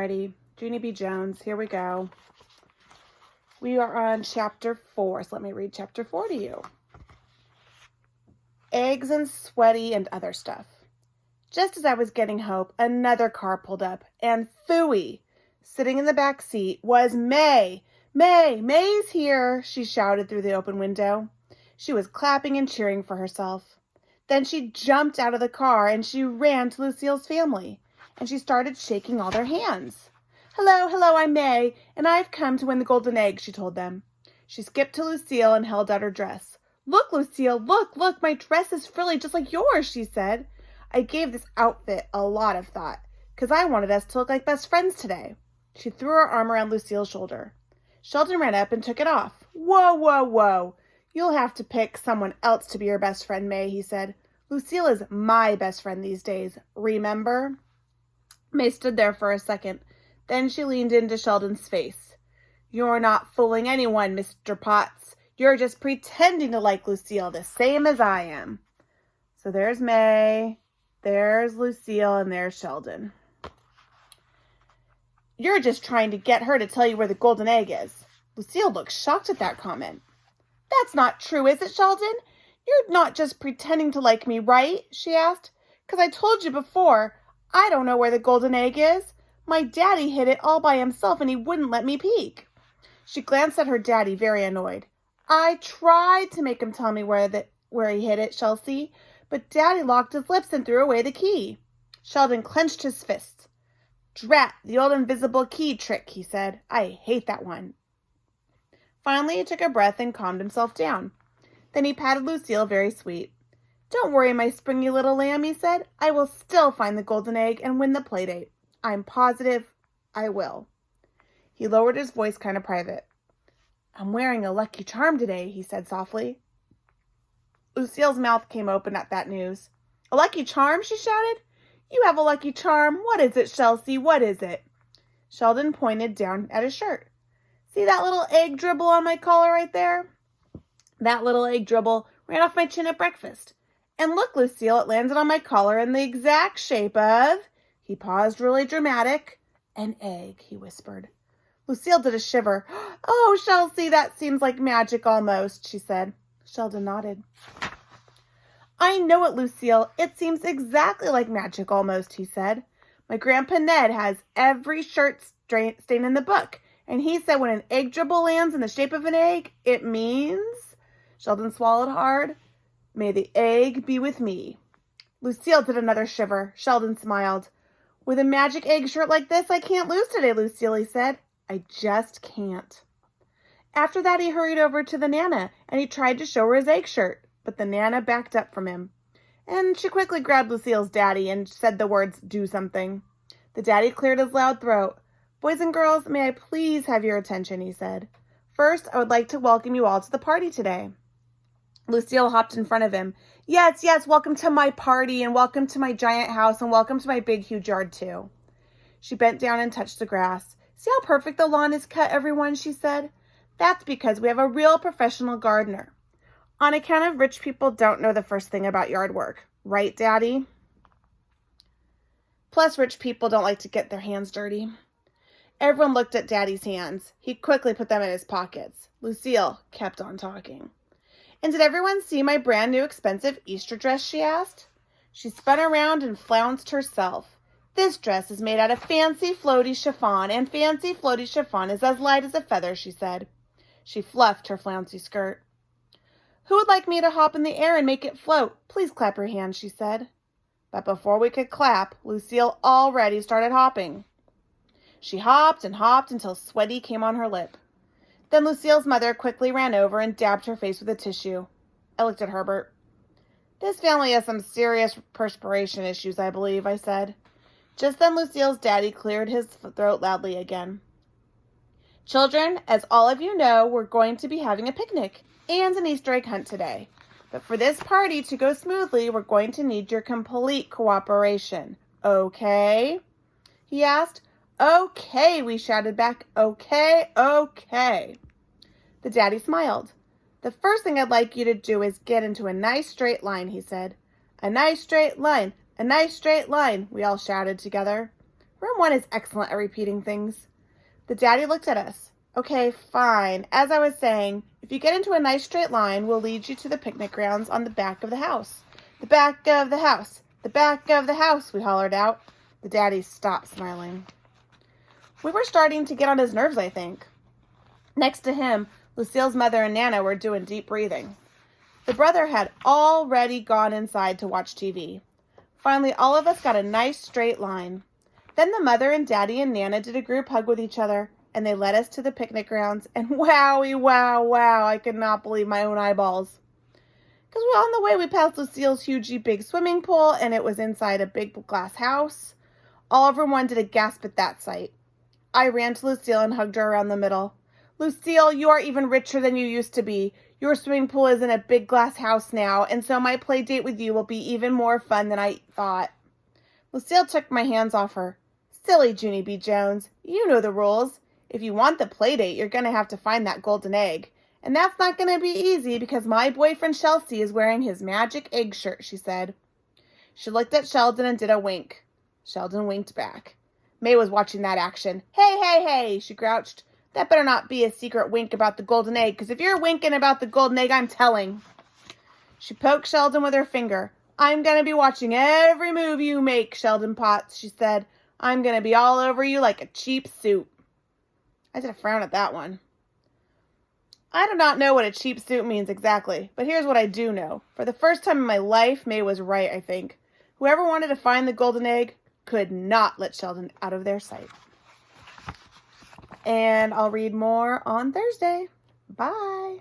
ready. Junie B. Jones, here we go. We are on chapter 4, so let me read chapter 4 to you. Eggs and sweaty and other stuff. Just as I was getting hope, another car pulled up, and phooey, sitting in the back seat, was May. May's here, she shouted through the open window. She was clapping and cheering for herself. Then she jumped out of the car and she ran to Lucille's family, and she started shaking all their hands. Hello, I'm May, and I've come to win the golden egg, she told them. She skipped to Lucille and held out her dress. Look, Lucille, look, my dress is frilly just like yours, she said. I gave this outfit a lot of thought, 'cause I wanted us to look like best friends today. She threw her arm around Lucille's shoulder. Sheldon ran up and took it off. Whoa. You'll have to pick someone else to be your best friend, May, he said. Lucille is my best friend these days, remember? May stood there for a second. Then she leaned into Sheldon's face. You're not fooling anyone, Mr. Potts. You're just pretending to like Lucille the same as I am. So there's May, there's Lucille, and there's Sheldon. You're just trying to get her to tell you where the golden egg is. Lucille looked shocked at that comment. That's not true, is it, Sheldon? You're not just pretending to like me, right? She asked. 'Cause I told you before, I don't know where the golden egg is. My daddy hid it all by himself and he wouldn't let me peek. She glanced at her daddy, very annoyed. I tried to make him tell me where he hid it, Chelsea, but Daddy locked his lips and threw away the key. Sheldon clenched his fists. Drat the old invisible key trick, he said. I hate that one. Finally, he took a breath and calmed himself down. Then he patted Lucille very sweet. Don't worry, my springy little lamb, he said. I will still find the golden egg and win the playdate. I'm positive I will. He lowered his voice kind of private. I'm wearing a lucky charm today, he said softly. Lucille's mouth came open at that news. A lucky charm, she shouted. You have a lucky charm. What is it, Chelsea? What is it? Sheldon pointed down at his shirt. See that little egg dribble on my collar right there? That little egg dribble ran off my chin at breakfast. And look, Lucille, it landed on my collar in the exact shape of... He paused, really dramatic. An egg, he whispered. Lucille did a shiver. Oh, Chelsea, that seems like magic almost, she said. Sheldon nodded. I know it, Lucille. It seems exactly like magic almost, he said. My Grandpa Ned has every shirt stain in the book, and he said when an egg dribble lands in the shape of an egg, it means... Sheldon swallowed hard. May the egg be with me. Lucille did another shiver. Sheldon smiled. With a magic egg shirt like this, I can't lose today, Lucille, he said. I just can't. After that, he hurried over to the Nana, and he tried to show her his egg shirt, but the Nana backed up from him. And she quickly grabbed Lucille's daddy and said the words, do something. The daddy cleared his loud throat. Boys and girls, may I please have your attention, he said. First, I would like to welcome you all to the party today. Lucille hopped in front of him. Yes, welcome to my party, and welcome to my giant house, and welcome to my big, huge yard, too. She bent down and touched the grass. See how perfect the lawn is cut, everyone, she said. That's because we have a real professional gardener. On account of rich people don't know the first thing about yard work. Right, Daddy? Plus, rich people don't like to get their hands dirty. Everyone looked at Daddy's hands. He quickly put them in his pockets. Lucille kept on talking. And did everyone see my brand new expensive Easter dress, she asked. She spun around and flounced herself. This dress is made out of fancy floaty chiffon, and fancy floaty chiffon is as light as a feather, she said. She fluffed her flouncy skirt. Who would like me to hop in the air and make it float? Please clap your hands, she said. But before we could clap, Lucille already started hopping. She hopped and hopped until sweaty came on her lip. Then Lucille's mother quickly ran over and dabbed her face with a tissue. I looked at Herbert. This family has some serious perspiration issues, I believe, I said. Just then Lucille's daddy cleared his throat loudly again. Children, as all of you know, we're going to be having a picnic and an Easter egg hunt today. But for this party to go smoothly, we're going to need your complete cooperation. Okay? He asked. Okay, we shouted back. Okay. The daddy smiled. The first thing I'd like you to do is get into a nice straight line, he said. A nice straight line, we all shouted together. Room 1 is excellent at repeating things. The daddy looked at us. Okay, fine. As I was saying, if you get into a nice straight line, we'll lead you to the picnic grounds on the back of the house. The back of the house. The back of the house, we hollered out. The daddy stopped smiling. We were starting to get on his nerves, I think. Next to him, Lucille's mother and Nana were doing deep breathing. The brother had already gone inside to watch TV. Finally, all of us got a nice straight line. Then the mother and daddy and Nana did a group hug with each other, and they led us to the picnic grounds, and wowie, wow, I could not believe my own eyeballs. Because on the way, we passed Lucille's huge, big swimming pool, and it was inside a big glass house. All everyone did a gasp at that sight. I ran to Lucille and hugged her around the middle. Lucille, you are even richer than you used to be. Your swimming pool is in a big glass house now, and so my play date with you will be even more fun than I thought. Lucille took my hands off her. Silly Junie B. Jones, you know the rules. If you want the play date, you're going to have to find that golden egg. And that's not going to be easy because my boyfriend Chelsea is wearing his magic egg shirt, she said. She looked at Sheldon and did a wink. Sheldon winked back. May was watching that action. Hey, she grouched. That better not be a secret wink about the golden egg, because if you're winking about the golden egg, I'm telling. She poked Sheldon with her finger. I'm going to be watching every move you make, Sheldon Potts, she said. I'm going to be all over you like a cheap suit. I did a frown at that one. I do not know what a cheap suit means exactly, but here's what I do know. For the first time in my life, May was right, I think. Whoever wanted to find the golden egg could not let Sheldon out of their sight. And I'll read more on Thursday. Bye.